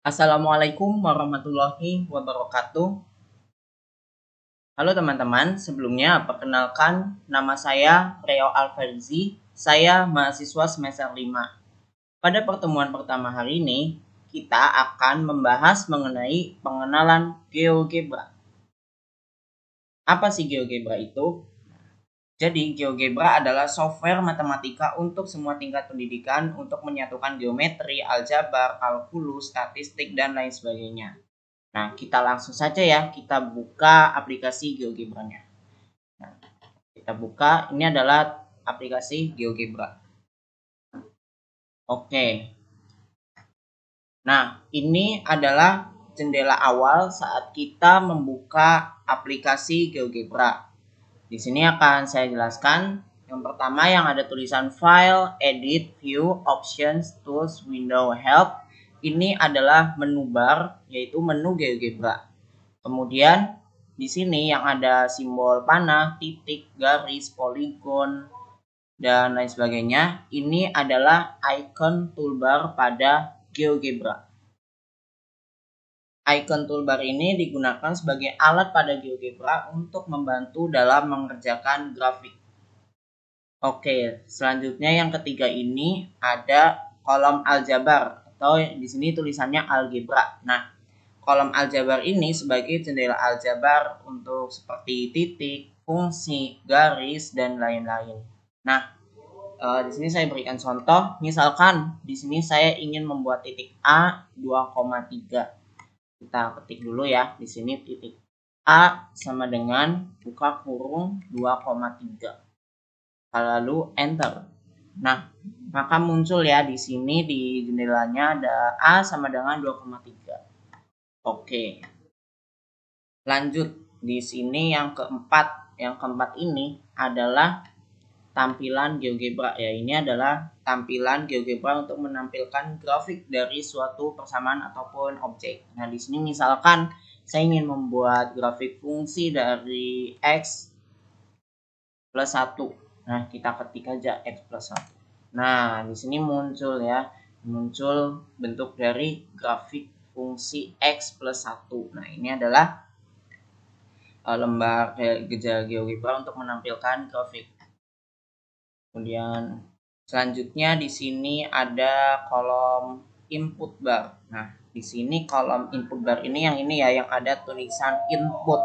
Assalamualaikum warahmatullahi wabarakatuh. Halo teman-teman, sebelumnya perkenalkan nama saya Reo Alverzi. Saya mahasiswa semester 5. Pada pertemuan pertama hari ini, kita akan membahas mengenai pengenalan GeoGebra. Apa sih GeoGebra itu? Jadi, GeoGebra adalah software matematika untuk semua tingkat pendidikan untuk menyatukan geometri, aljabar, kalkulus, statistik, dan lain sebagainya. Nah, kita langsung saja ya, kita buka aplikasi GeoGebra-nya. Nah, kita buka, ini adalah aplikasi GeoGebra. Oke. Nah, ini adalah jendela awal saat kita membuka aplikasi GeoGebra. Di sini akan saya jelaskan. Yang pertama yang ada tulisan File, Edit, View, Options, Tools, Window, Help. Ini adalah menu bar, yaitu menu GeoGebra. Kemudian di sini yang ada simbol panah, titik, garis, poligon, dan lain sebagainya. Ini adalah icon toolbar pada GeoGebra. Icon toolbar ini digunakan sebagai alat pada GeoGebra untuk membantu dalam mengerjakan grafik. Oke, selanjutnya yang ketiga ini ada kolom aljabar atau di sini tulisannya algebra. Nah, kolom aljabar ini sebagai jendela aljabar untuk seperti titik, fungsi, garis, dan lain-lain. Nah, di sini saya berikan contoh. Misalkan di sini saya ingin membuat titik A 2,3. Kita ketik dulu ya. Di sini titik A sama dengan buka kurung 2,3. Lalu enter. Nah, maka muncul ya di sini di jendelanya ada A sama dengan 2,3. Oke. Lanjut di sini yang keempat. Yang keempat ini adalah tampilan GeoGebra ya. Ini adalah tampilan GeoGebra untuk menampilkan grafik dari suatu persamaan ataupun objek. Nah, di sini misalkan saya ingin membuat grafik fungsi dari X plus 1. Nah, kita ketik aja X plus 1. Nah, di sini muncul ya. Muncul bentuk dari grafik fungsi X plus 1. Nah, ini adalah lembar gejala GeoGebra untuk menampilkan grafik. Kemudian selanjutnya di sini ada kolom input bar. Nah, di sini kolom input bar ini ya yang ada tulisan input.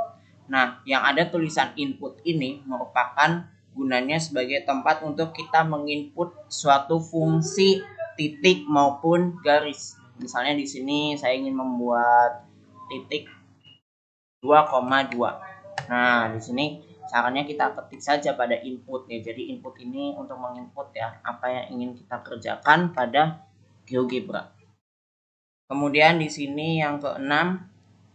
Nah, yang ada tulisan input ini merupakan gunanya sebagai tempat untuk kita menginput suatu fungsi titik maupun garis. Misalnya di sini saya ingin membuat titik 2,2. Nah, di sini caranya kita ketik saja pada input ya. Jadi input ini untuk menginput ya apa yang ingin kita kerjakan pada GeoGebra. Kemudian di sini yang keenam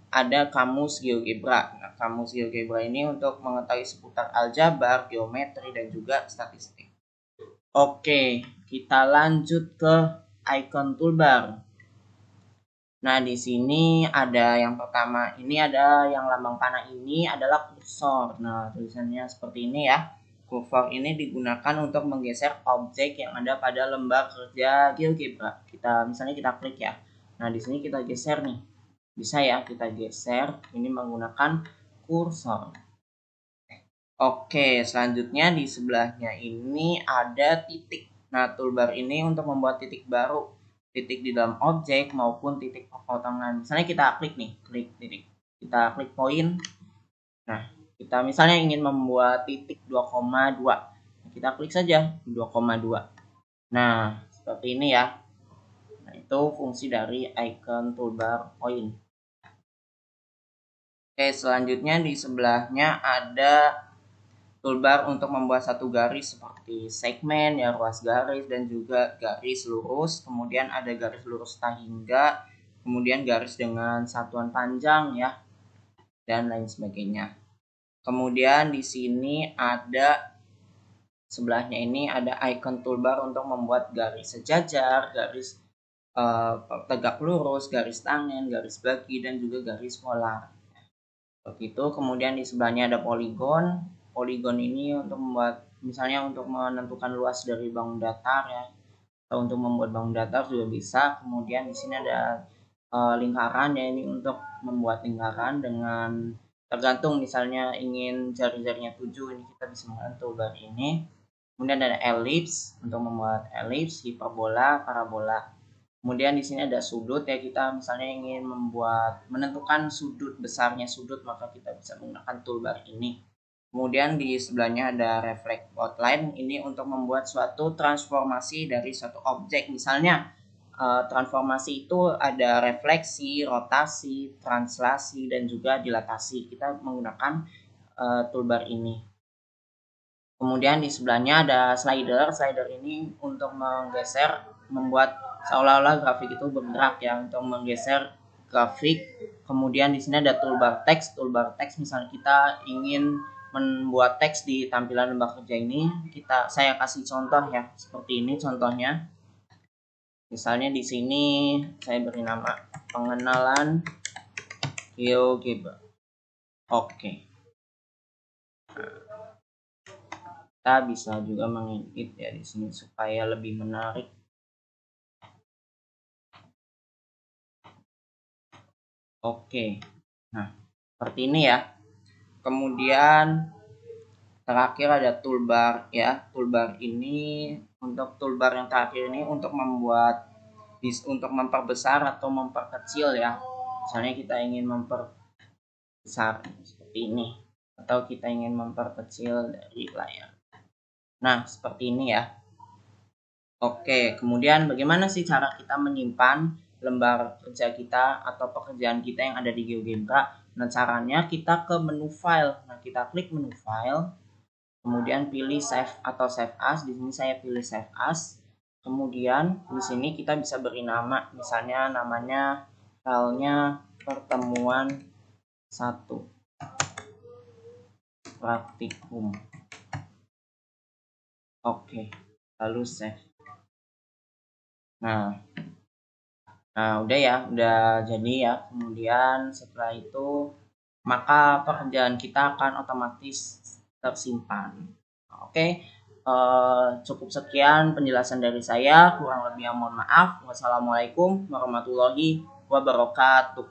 ada kamus GeoGebra. Nah, kamus GeoGebra ini untuk mengetahui seputar aljabar, geometri, dan juga statistik. Oke, kita lanjut ke icon toolbar. Nah, di sini ada yang pertama, ini ada yang lambang panah ini adalah kursor. Nah, tulisannya seperti ini ya. Kursor ini digunakan untuk menggeser objek yang ada pada lembar kerja GeoGebra. Misalnya kita klik ya. Nah, di sini kita geser nih. Bisa ya kita geser ini menggunakan kursor. Oke, selanjutnya di sebelahnya ini ada titik. Nah, toolbar ini untuk membuat titik baru. Titik di dalam objek maupun titik potongan. Misalnya kita klik nih, klik titik. Kita klik poin. Nah, kita misalnya ingin membuat titik 2,2. Kita klik saja 2,2. Nah, seperti ini ya. Nah, itu fungsi dari icon toolbar point. Oke, selanjutnya di sebelahnya ada toolbar untuk membuat satu garis seperti segmen ya, ruas garis, dan juga garis lurus. Kemudian ada garis lurus tahingga, kemudian garis dengan satuan panjang ya, dan lain sebagainya. Kemudian di sini ada sebelahnya ini ada icon toolbar untuk membuat garis sejajar, garis tegak lurus, garis tangen, garis bagi, dan juga garis polar. Begitu. Kemudian di sebelahnya ada poligon. Poligon ini untuk membuat misalnya untuk menentukan luas dari bangun datar ya, atau untuk membuat bangun datar juga bisa. Kemudian di sini ada lingkaran ya, ini untuk membuat lingkaran dengan tergantung misalnya ingin jari-jarinya 7, ini kita bisa menggunakan toolbar ini. Kemudian ada ellipse untuk membuat ellipse, hiperbola, parabola. Kemudian di sini ada sudut ya, kita misalnya ingin menentukan sudut besarnya sudut, maka kita bisa menggunakan toolbar ini. Kemudian di sebelahnya ada reflect outline, ini untuk membuat suatu transformasi dari suatu objek. Misalnya transformasi itu ada refleksi, rotasi, translasi, dan juga dilatasi. Kita menggunakan toolbar ini. Kemudian di sebelahnya ada slider. Slider ini untuk menggeser, membuat seolah-olah grafik itu bergerak ya, untuk menggeser grafik. Kemudian di sini ada toolbar teks. Toolbar teks misalnya kita ingin membuat teks di tampilan lembar kerja ini, saya kasih contoh ya, seperti ini contohnya. Misalnya di sini saya beri nama pengenalan GeoGebra. Oke. Kita bisa juga mengedit ya di sini supaya lebih menarik. Oke. Nah, seperti ini ya. Kemudian terakhir ada toolbar ya. Toolbar ini, untuk toolbar yang terakhir ini untuk memperbesar atau memperkecil ya. Misalnya kita ingin memperbesar seperti ini, atau kita ingin memperkecil dari layar. Nah, seperti ini ya. Oke, kemudian bagaimana sih cara kita menyimpan lembar kerja kita atau pekerjaan kita yang ada di GeoGebra? Nah, caranya kita ke menu file. Nah, kita klik menu file, kemudian pilih save atau save as. Di sini saya pilih save as. Kemudian di sini kita bisa beri nama, misalnya namanya filenya pertemuan 1 praktikum. Oke, lalu save. Nah, udah ya, udah jadi ya. Kemudian setelah itu maka pekerjaan kita akan otomatis tersimpan. Oke, cukup sekian penjelasan dari saya. Kurang lebih mohon maaf. Wassalamualaikum warahmatullahi wabarakatuh.